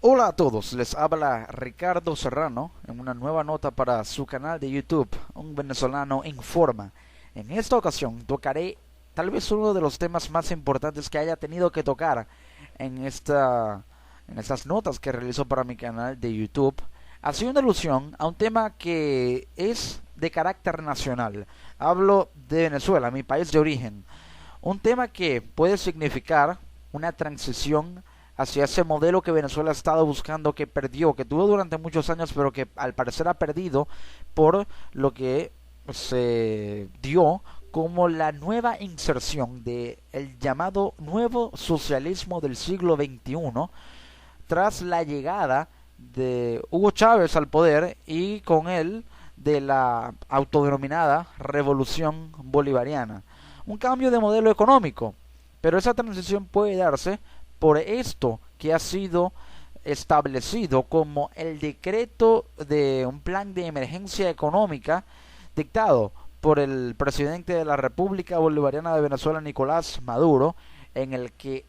Hola a todos, les habla Ricardo Serrano en una nueva nota para su canal de YouTube, Un Venezolano Informa. En esta ocasión tocaré tal vez uno de los temas más importantes que haya tenido que tocar en estas notas que realizo para mi canal de YouTube, haciendo alusión a un tema que es de carácter nacional. Hablo de Venezuela, mi país de origen. Un tema que puede significar una transición hacia ese modelo que Venezuela ha estado buscando, que perdió, que tuvo durante muchos años, pero que al parecer ha perdido por lo que se dio como la nueva inserción de el llamado nuevo socialismo del siglo XXI tras la llegada de Hugo Chávez al poder y con él de la autodenominada revolución bolivariana. Un cambio de modelo económico, pero esa transición puede darse por esto que ha sido establecido como el decreto de un plan de emergencia económica dictado por el presidente de la República Bolivariana de Venezuela, Nicolás Maduro, en el que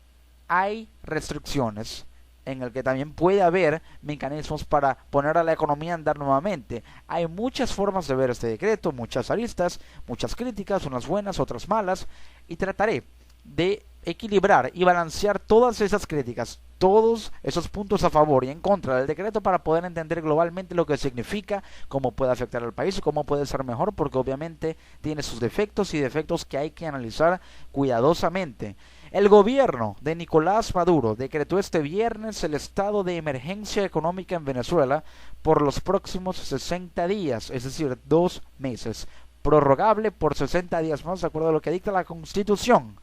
hay restricciones, en el que también puede haber mecanismos para poner a la economía a andar nuevamente. Hay muchas formas de ver este decreto, muchas aristas, muchas críticas, unas buenas, otras malas, y trataré de equilibrar y balancear todas esas críticas, todos esos puntos a favor y en contra del decreto para poder entender globalmente lo que significa, cómo puede afectar al país y cómo puede ser mejor, porque obviamente tiene sus defectos y defectos que hay que analizar cuidadosamente. El gobierno de Nicolás Maduro decretó este viernes el estado de emergencia económica en Venezuela por los próximos 60 días, es decir, 2 meses, prorrogable por 60 días más, de acuerdo a lo que dicta la Constitución.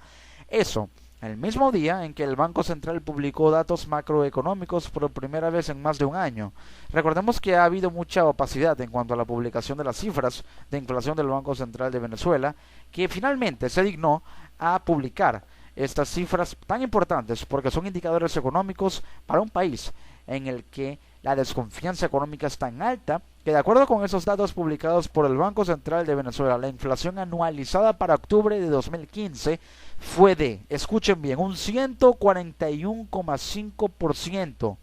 Eso, el mismo día en que el Banco Central publicó datos macroeconómicos por primera vez en más de un año. Recordemos que ha habido mucha opacidad en cuanto a la publicación de las cifras de inflación del Banco Central de Venezuela, que finalmente se dignó a publicar estas cifras tan importantes porque son indicadores económicos para un país en el que la desconfianza económica es tan alta que, de acuerdo con esos datos publicados por el Banco Central de Venezuela, la inflación anualizada para octubre de 2015 fue de, escuchen bien, un 141,5%,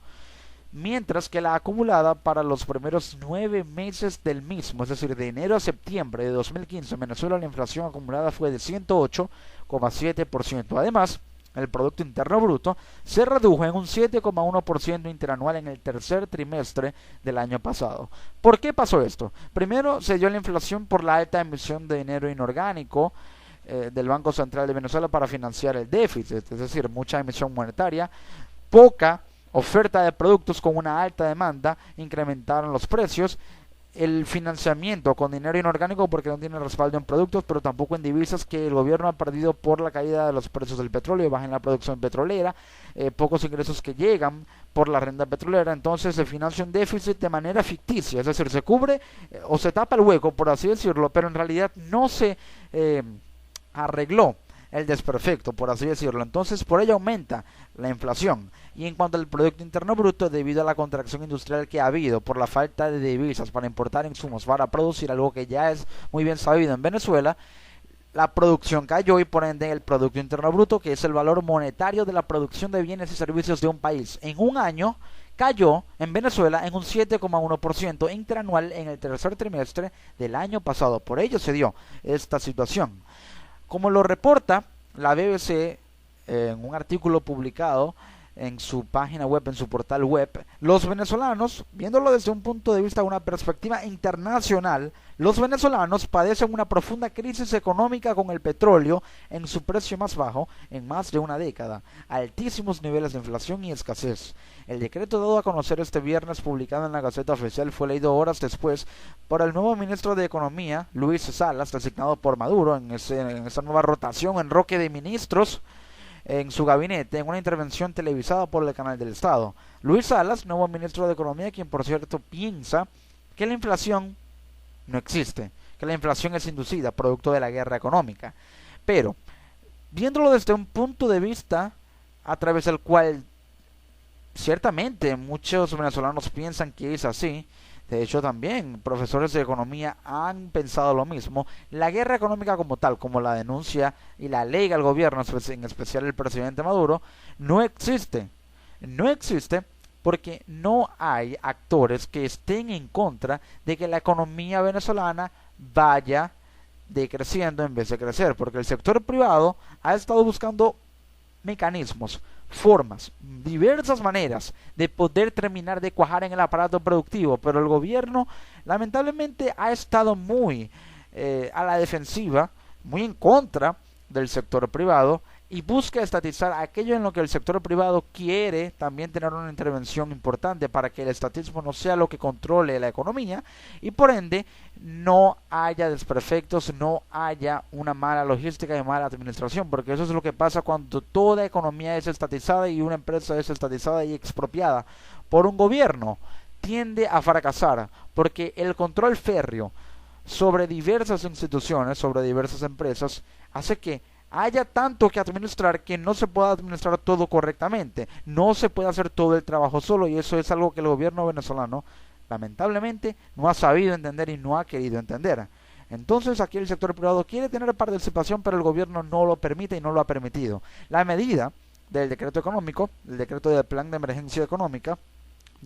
mientras que la acumulada para los primeros 9 meses del mismo, es decir, de enero a septiembre de 2015, en Venezuela la inflación acumulada fue de 108,7%. Además, el Producto Interno Bruto se redujo en un 7,1% interanual en el tercer trimestre del año pasado. ¿Por qué pasó esto? Primero, se dio la inflación por la alta emisión de dinero inorgánico del Banco Central de Venezuela para financiar el déficit, es decir, mucha emisión monetaria, poca oferta de productos con una alta demanda, incrementaron los precios. El financiamiento con dinero inorgánico porque no tiene respaldo en productos, pero tampoco en divisas, que el gobierno ha perdido por la caída de los precios del petróleo, baja en la producción petrolera, pocos ingresos que llegan por la renta petrolera. Entonces se financia un déficit de manera ficticia, es decir, se cubre o se tapa el hueco, por así decirlo, pero en realidad no se arregló el desperfecto, por así decirlo. Entonces por ello aumenta la inflación. Y en cuanto al Producto Interno Bruto, debido a la contracción industrial que ha habido por la falta de divisas para importar insumos para producir, algo que ya es muy bien sabido en Venezuela, la producción cayó y por ende el Producto Interno Bruto, que es el valor monetario de la producción de bienes y servicios de un país, en un año cayó en Venezuela en un 7,1% interanual en el tercer trimestre del año pasado. Por ello se dio esta situación. Como lo reporta la BBC en un artículo publicado en su página web, en su portal web, los venezolanos, viéndolo desde un punto de vista, una perspectiva internacional, los venezolanos padecen una profunda crisis económica con el petróleo en su precio más bajo en más de una década, altísimos niveles de inflación y escasez. El decreto dado a conocer este viernes, publicado en la Gaceta Oficial, fue leído horas después por el nuevo ministro de Economía, Luis Salas, designado por Maduro en esa nueva rotación, enroque de ministros en su gabinete, en una intervención televisada por el canal del Estado. Luis Salas, nuevo ministro de Economía, quien por cierto piensa que la inflación no existe, que la inflación es inducida, producto de la guerra económica. Pero, viéndolo desde un punto de vista a través del cual ciertamente muchos venezolanos piensan que es así, de hecho también profesores de economía han pensado lo mismo, la guerra económica como tal, como la denuncia y la alega el gobierno, en especial el presidente Maduro, no existe. No existe porque no hay actores que estén en contra de que la economía venezolana vaya decreciendo en vez de crecer, porque el sector privado ha estado buscando mecanismos, formas, diversas maneras de poder terminar de cuajar en el aparato productivo, pero el gobierno lamentablemente ha estado muy a la defensiva, muy en contra del sector privado y busca estatizar aquello en lo que el sector privado quiere también tener una intervención importante para que el estatismo no sea lo que controle la economía y por ende no haya desperfectos, no haya una mala logística y mala administración, porque eso es lo que pasa cuando toda economía es estatizada y una empresa es estatizada y expropiada por un gobierno, tiende a fracasar, porque el control férreo sobre diversas instituciones, sobre diversas empresas, hace que haya tanto que administrar que no se pueda administrar todo correctamente, no se puede hacer todo el trabajo solo y eso es algo que el gobierno venezolano lamentablemente no ha sabido entender y no ha querido entender. Entonces aquí el sector privado quiere tener participación, pero el gobierno no lo permite y no lo ha permitido. La medida del decreto económico, el decreto del plan de emergencia económica,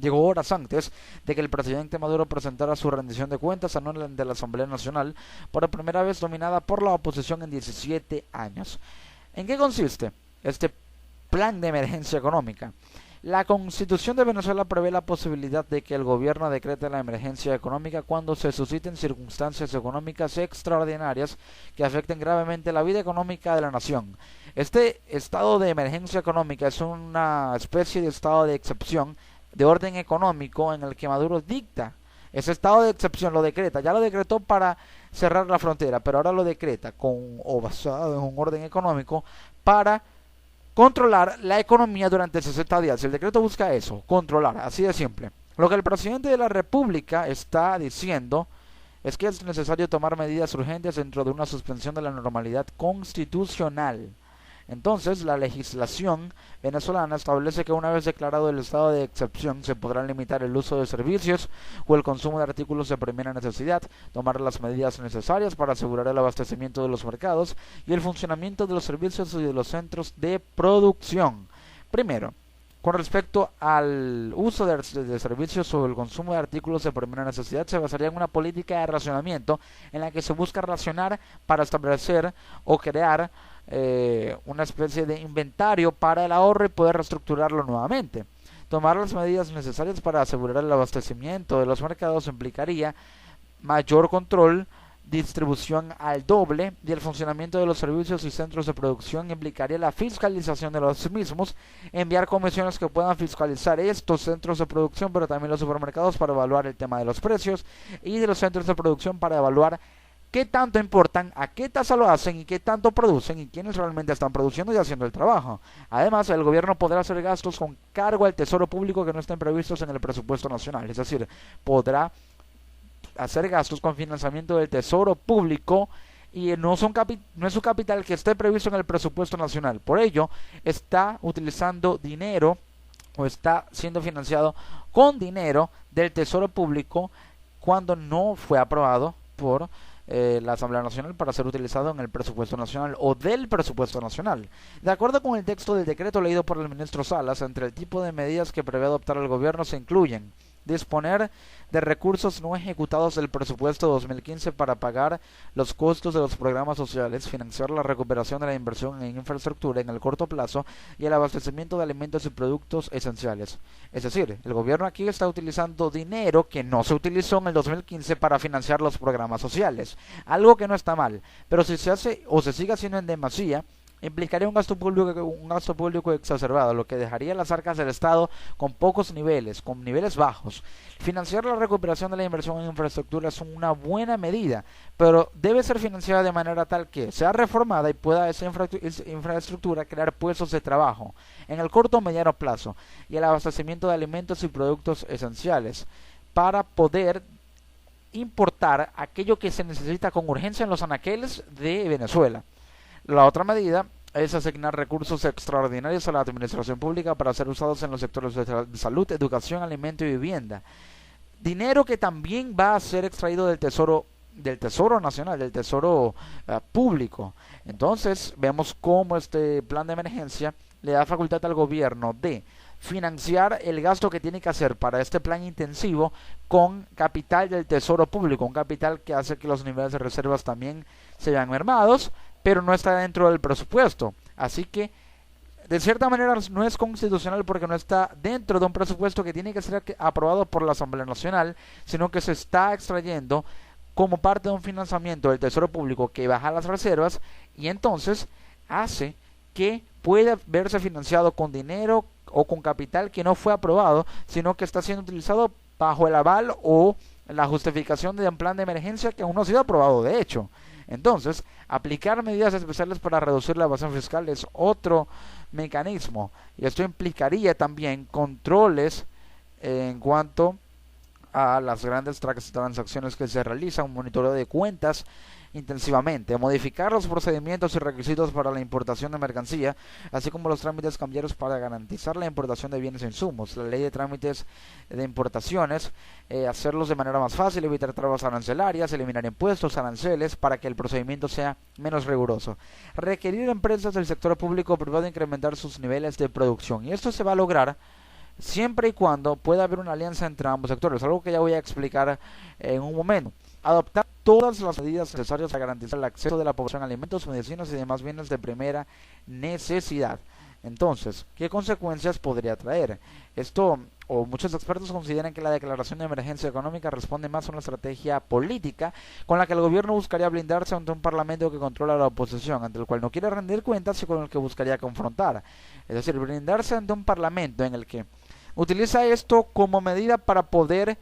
llegó horas antes de que el presidente Maduro presentara su rendición de cuentas anual ante la Asamblea Nacional, por primera vez dominada por la oposición en 17 años. ¿En qué consiste este plan de emergencia económica? La Constitución de Venezuela prevé la posibilidad de que el gobierno decrete la emergencia económica cuando se susciten circunstancias económicas extraordinarias que afecten gravemente la vida económica de la nación. Este estado de emergencia económica es una especie de estado de excepción de orden económico en el que Maduro dicta. Ese estado de excepción lo decreta, ya lo decretó para cerrar la frontera, pero ahora lo decreta o basado en un orden económico para controlar la economía durante 60 días. El decreto busca eso, controlar, así de simple. Lo que el presidente de la República está diciendo es que es necesario tomar medidas urgentes dentro de una suspensión de la normalidad constitucional. Entonces, la legislación venezolana establece que una vez declarado el estado de excepción se podrá limitar el uso de servicios o el consumo de artículos de primera necesidad, tomar las medidas necesarias para asegurar el abastecimiento de los mercados y el funcionamiento de los servicios y de los centros de producción. Primero, con respecto al uso de servicios o el consumo de artículos de primera necesidad, se basaría en una política de racionamiento en la que se busca racionar para establecer o crear una especie de inventario para el ahorro y poder reestructurarlo nuevamente. Tomar las medidas necesarias para asegurar el abastecimiento de los mercados implicaría mayor control, distribución al doble y el funcionamiento de los servicios y centros de producción implicaría la fiscalización de los mismos, enviar comisiones que puedan fiscalizar estos centros de producción, pero también los supermercados para evaluar el tema de los precios y de los centros de producción para evaluar qué tanto importan, a qué tasa lo hacen y qué tanto producen y quiénes realmente están produciendo y haciendo el trabajo. Además, el gobierno podrá hacer gastos con cargo al tesoro público que no estén previstos en el presupuesto nacional, es decir, podrá hacer gastos con financiamiento del tesoro público y no es su capital que esté previsto en el presupuesto nacional. Por ello, está utilizando dinero o está siendo financiado con dinero del tesoro público cuando no fue aprobado por la Asamblea Nacional para ser utilizado en el presupuesto nacional o del presupuesto nacional. De acuerdo con el texto del decreto leído por el ministro Salas, entre el tipo de medidas que prevé adoptar el gobierno se incluyen disponer de recursos no ejecutados del presupuesto 2015 para pagar los costos de los programas sociales, financiar la recuperación de la inversión en infraestructura en el corto plazo y el abastecimiento de alimentos y productos esenciales. Es decir, el gobierno aquí está utilizando dinero que no se utilizó en el 2015 para financiar los programas sociales, algo que no está mal, pero si se hace o se sigue haciendo en demasía, implicaría un gasto público exacerbado, lo que dejaría las arcas del Estado con pocos niveles, con niveles bajos. Financiar la recuperación de la inversión en infraestructura es una buena medida, pero debe ser financiada de manera tal que sea reformada y pueda esa infraestructura crear puestos de trabajo en el corto o mediano plazo y el abastecimiento de alimentos y productos esenciales para poder importar aquello que se necesita con urgencia en los anaqueles de Venezuela. La otra medida es asignar recursos extraordinarios a la administración pública para ser usados en los sectores de salud, educación, alimento y vivienda. Dinero que también va a ser extraído del tesoro nacional, del tesoro público. Entonces vemos cómo este plan de emergencia le da facultad al gobierno de financiar el gasto que tiene que hacer para este plan intensivo con capital del Tesoro Público, un capital que hace que los niveles de reservas también se vean mermados, pero no está dentro del presupuesto. Así que de cierta manera no es constitucional porque no está dentro de un presupuesto que tiene que ser aprobado por la Asamblea Nacional, sino que se está extrayendo como parte de un financiamiento del Tesoro Público que baja las reservas y entonces hace que pueda verse financiado con dinero o con capital que no fue aprobado, sino que está siendo utilizado bajo el aval o la justificación de un plan de emergencia que aún no ha sido aprobado de hecho. Entonces, aplicar medidas especiales para reducir la evasión fiscal es otro mecanismo y esto implicaría también controles en cuanto a las grandes transacciones que se realizan, un monitoreo de cuentas intensivamente, modificar los procedimientos y requisitos para la importación de mercancía, así como los trámites cambiarios para garantizar la importación de bienes e insumos, la ley de trámites de importaciones, hacerlos de manera más fácil, evitar trabas arancelarias, eliminar impuestos, aranceles, para que el procedimiento sea menos riguroso, requerir a empresas del sector público o privado incrementar sus niveles de producción, y esto se va a lograr siempre y cuando pueda haber una alianza entre ambos sectores, algo que ya voy a explicar en un momento. Adoptar todas las medidas necesarias para garantizar el acceso de la población a alimentos, medicinas y demás bienes de primera necesidad. Entonces, ¿qué consecuencias podría traer? Esto, o muchos expertos consideran que la declaración de emergencia económica responde más a una estrategia política con la que el gobierno buscaría blindarse ante un parlamento que controla a la oposición, ante el cual no quiere rendir cuentas y con el que buscaría confrontar. Es decir, blindarse ante un parlamento en el que utiliza esto como medida para poder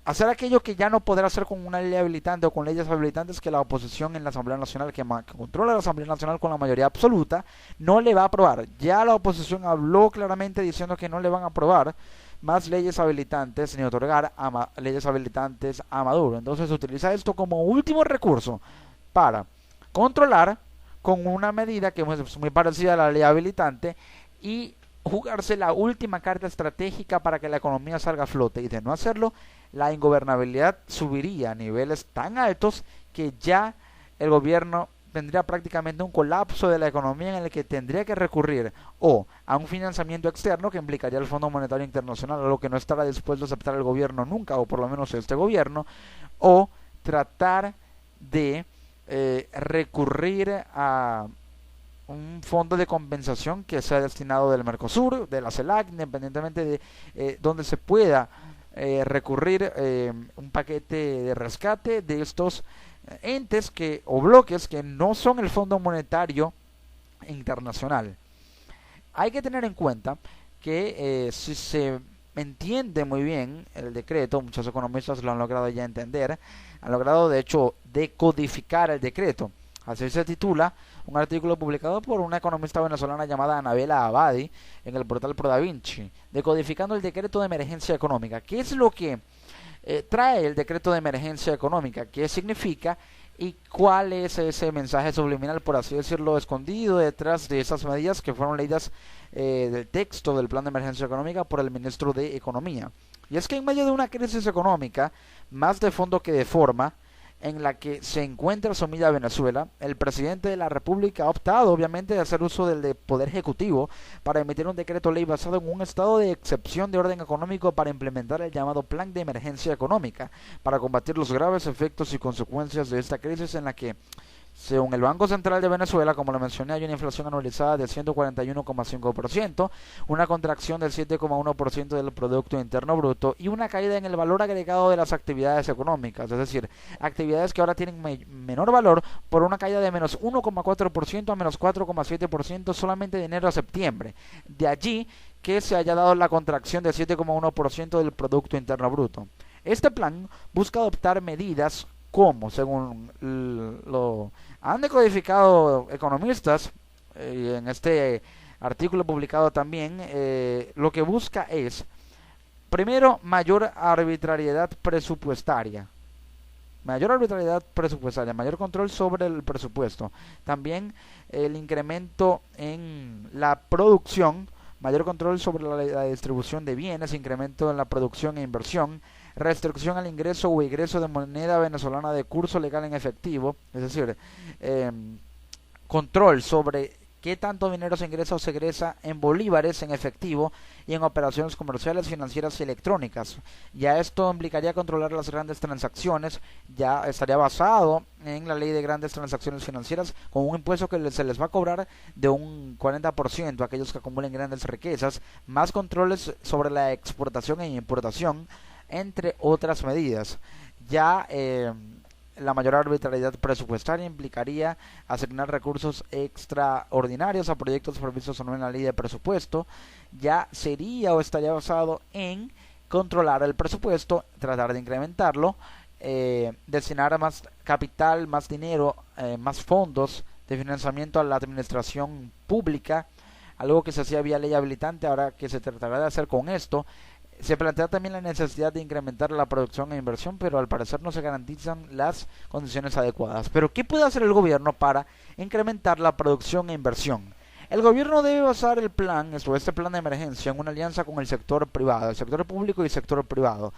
hacer aquello que ya no podrá hacer con una ley habilitante o con leyes habilitantes que la oposición en la Asamblea Nacional, que controla la Asamblea Nacional con la mayoría absoluta, no le va a aprobar. Ya la oposición habló claramente diciendo que no le van a aprobar más leyes habilitantes ni otorgar leyes habilitantes a Maduro. Entonces se utiliza esto como último recurso para controlar con una medida que es muy parecida a la ley habilitante y jugarse la última carta estratégica para que la economía salga a flote, y de no hacerlo la ingobernabilidad subiría a niveles tan altos que ya el gobierno tendría prácticamente un colapso de la economía en el que tendría que recurrir o a un financiamiento externo que implicaría el Fondo Monetario Internacional, a lo que no estará dispuesto a aceptar el gobierno nunca, o por lo menos este gobierno, o tratar de recurrir a un fondo de compensación que sea destinado del Mercosur, de la CELAC, independientemente de donde se pueda recurrir un paquete de rescate de estos entes o bloques que no son el Fondo Monetario Internacional. Hay que tener en cuenta que si se entiende muy bien el decreto, muchos economistas lo han logrado ya entender, han logrado de hecho decodificar el decreto. Así se titula un artículo publicado por una economista venezolana llamada Anabela Abadi en el portal ProDaVinci, decodificando el decreto de emergencia económica. ¿Qué es lo que trae el decreto de emergencia económica? ¿Qué significa? ¿Y cuál es ese mensaje subliminal, por así decirlo, escondido detrás de esas medidas que fueron leídas del texto del plan de emergencia económica por el ministro de Economía? Y es que en medio de una crisis económica, más de fondo que de forma, en la que se encuentra sumida Venezuela, el presidente de la República ha optado obviamente de hacer uso del poder ejecutivo para emitir un decreto ley basado en un estado de excepción de orden económico para implementar el llamado plan de emergencia económica para combatir los graves efectos y consecuencias de esta crisis en la que, según el Banco Central de Venezuela, como lo mencioné, hay una inflación anualizada de 141,5%, una contracción del 7,1% del Producto Interno Bruto y una caída en el valor agregado de las actividades económicas, es decir, actividades que ahora tienen menor valor por una caída de menos 1,4% a menos 4,7% solamente de enero a septiembre. De allí que se haya dado la contracción del 7,1% del Producto Interno Bruto. Este plan busca adoptar medidas como, según lo han decodificado economistas, en este artículo publicado también, lo que busca es, primero, mayor arbitrariedad presupuestaria, mayor control sobre el presupuesto, también el incremento en la producción, mayor control sobre la distribución de bienes, incremento en la producción e inversión, restricción al ingreso o egreso de moneda venezolana de curso legal en efectivo, es decir, control sobre qué tanto dinero se ingresa o se egresa en bolívares, en efectivo y en operaciones comerciales, financieras y electrónicas. Ya esto implicaría controlar las grandes transacciones, ya estaría basado en la ley de grandes transacciones financieras con un impuesto que se les va a cobrar de un 40% a aquellos que acumulen grandes riquezas, más controles sobre la exportación e importación, entre otras medidas. Ya la mayor arbitrariedad presupuestaria implicaría asignar recursos extraordinarios a proyectos previstos o no en la ley de presupuesto. Ya sería o estaría basado en controlar el presupuesto, tratar de incrementarlo, destinar más capital, más dinero, más fondos de financiamiento a la administración pública, algo que se hacía vía ley habilitante, ahora que se tratará de hacer con esto. Se plantea también la necesidad de incrementar la producción e inversión, pero al parecer no se garantizan las condiciones adecuadas. Pero ¿qué puede hacer el gobierno para incrementar la producción e inversión? El gobierno debe basar el plan, este plan de emergencia, en una alianza con el sector privado, el sector público y el sector privado,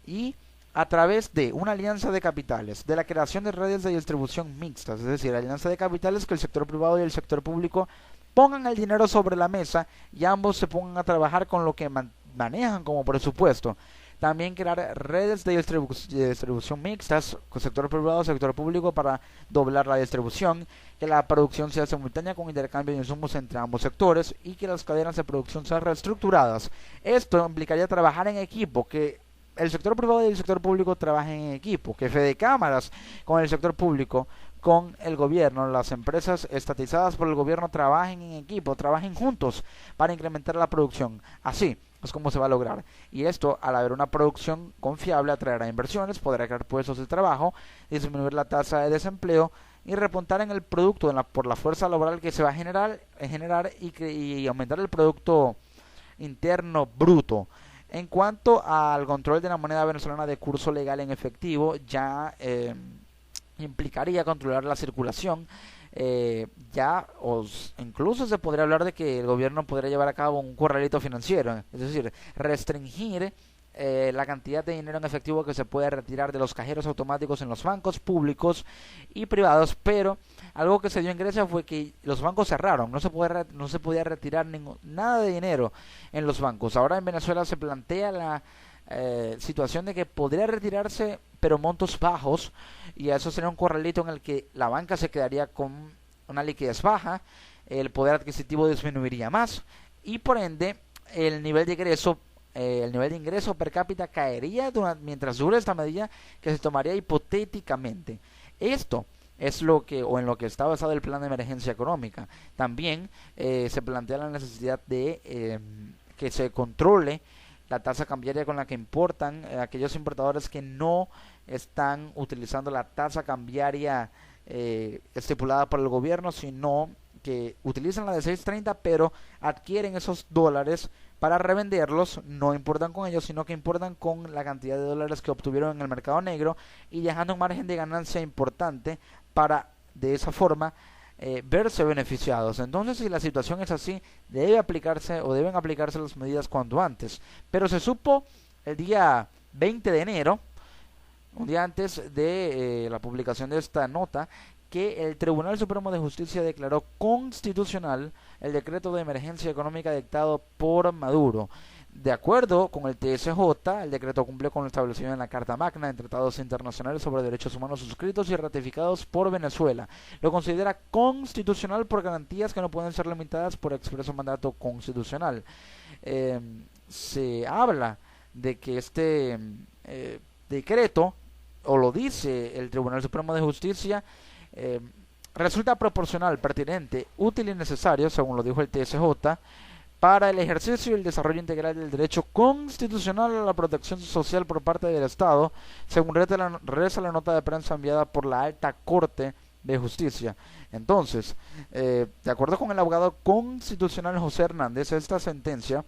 y a través de una alianza de capitales, de la creación de redes de distribución mixtas, es decir, alianza de capitales que el sector privado y el sector público pongan el dinero sobre la mesa y ambos se pongan a trabajar con lo que manejan como presupuesto. También crear redes de distribución mixtas con sector privado y sector público para doblar la distribución, que la producción sea simultánea con intercambio de insumos entre ambos sectores y que las cadenas de producción sean reestructuradas. Esto implicaría trabajar en equipo, que el sector privado y el sector público trabajen en equipo, que Fede Cámaras con el sector público, con el gobierno, las empresas estatizadas por el gobierno trabajen en equipo, trabajen juntos para incrementar la producción. Así es como se va a lograr. Y esto, al haber una producción confiable, atraerá inversiones, podrá crear puestos de trabajo, disminuir la tasa de desempleo y repuntar en el producto por la fuerza laboral que se va a generar y aumentar el producto interno bruto. En cuanto al control de la moneda venezolana de curso legal en efectivo, ya implicaría controlar la circulación. Incluso se podría hablar de que el gobierno podría llevar a cabo un corralito financiero, es decir, restringir la cantidad de dinero en efectivo que se puede retirar de los cajeros automáticos en los bancos públicos y privados. Pero algo que se dio en Grecia fue que los bancos cerraron, no se podía retirar nada de dinero en los bancos. Ahora en Venezuela se plantea la situación de que podría retirarse pero montos bajos, y eso sería un corralito en el que la banca se quedaría con una liquidez baja, el poder adquisitivo disminuiría más y por ende el nivel de ingreso per cápita caería mientras dure esta medida, que se tomaría hipotéticamente. Esto es en lo que está basado el plan de emergencia económica. También se plantea la necesidad de que se controle la tasa cambiaria con la que importan aquellos importadores que no están utilizando la tasa cambiaria estipulada por el gobierno, sino que utilizan la de 6.30 pero adquieren esos dólares para revenderlos. No importan con ellos, sino que importan con la cantidad de dólares que obtuvieron en el mercado negro y dejando un margen de ganancia importante para de esa forma verse beneficiados. Entonces, si la situación es así, deben aplicarse las medidas cuanto antes. Pero se supo el día 20 de enero, un día antes de la publicación de esta nota, que el Tribunal Supremo de Justicia declaró constitucional el decreto de emergencia económica dictado por Maduro. De acuerdo con el TSJ, el decreto cumple con lo establecido en la Carta Magna en tratados internacionales sobre derechos humanos suscritos y ratificados por Venezuela. Lo considera constitucional por garantías que no pueden ser limitadas por expreso mandato constitucional. Se habla de que este decreto, o lo dice el Tribunal Supremo de Justicia, resulta proporcional, pertinente, útil y necesario, según lo dijo el TSJ, para el ejercicio y el desarrollo integral del derecho constitucional a la protección social por parte del Estado, según reza la nota de prensa enviada por la Alta Corte de Justicia. Entonces, de acuerdo con el abogado constitucional José Hernández, esta sentencia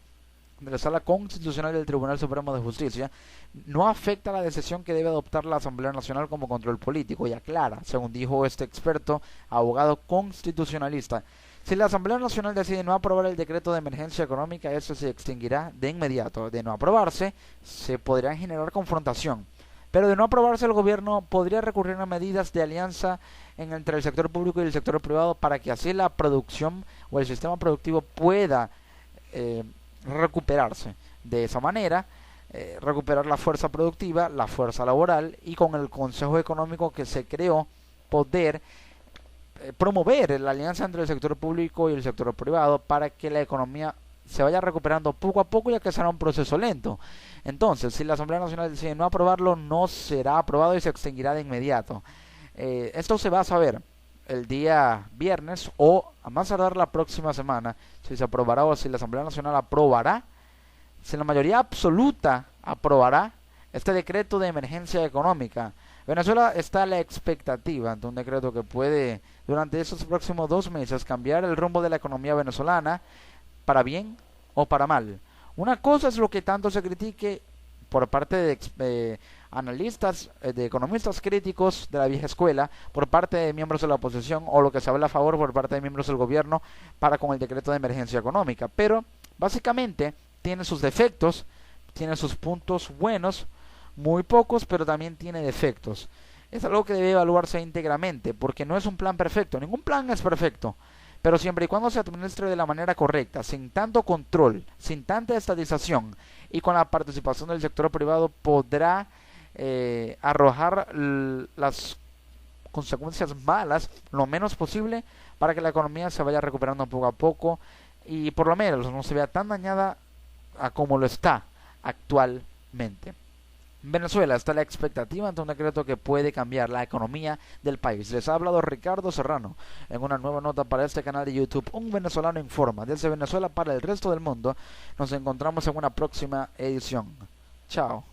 de la Sala Constitucional del Tribunal Supremo de Justicia no afecta la decisión que debe adoptar la Asamblea Nacional como control político, y aclara, según dijo este experto abogado constitucionalista, si la Asamblea Nacional decide no aprobar el decreto de emergencia económica, eso se extinguirá de inmediato. De no aprobarse, se podrá generar confrontación. Pero de no aprobarse, el gobierno podría recurrir a medidas de alianza entre el sector público y el sector privado para que así la producción o el sistema productivo pueda recuperarse. De esa manera, recuperar la fuerza productiva, la fuerza laboral, y con el Consejo Económico que se creó, poder promover la alianza entre el sector público y el sector privado para que la economía se vaya recuperando poco a poco, ya que será un proceso lento. Entonces, si la Asamblea Nacional decide no aprobarlo, no será aprobado y se extinguirá de inmediato. Esto se va a saber el día viernes o a más tardar la próxima semana, si se aprobará o si la Asamblea Nacional aprobará, si la mayoría absoluta aprobará este decreto de emergencia económica. Venezuela está a la expectativa de un decreto que puede, durante esos próximos 2 meses, cambiar el rumbo de la economía venezolana, para bien o para mal. Una cosa es lo que tanto se critique por parte de analistas, de economistas críticos de la vieja escuela, por parte de miembros de la oposición, o lo que se habla a favor por parte de miembros del gobierno para con el decreto de emergencia económica. Pero básicamente tiene sus defectos, tiene sus puntos buenos, muy pocos, pero también tiene defectos. Es algo que debe evaluarse íntegramente, porque no es un plan perfecto, ningún plan es perfecto. Pero siempre y cuando se administre de la manera correcta, sin tanto control, sin tanta estatización y con la participación del sector privado, podrá arrojar las consecuencias malas lo menos posible para que la economía se vaya recuperando poco a poco y por lo menos no se vea tan dañada a como lo está actualmente. Venezuela está a la expectativa ante un decreto que puede cambiar la economía del país. Les ha hablado Ricardo Serrano en una nueva nota para este canal de YouTube. Un venezolano informa. Desde Venezuela para el resto del mundo. Nos encontramos en una próxima edición. Chao.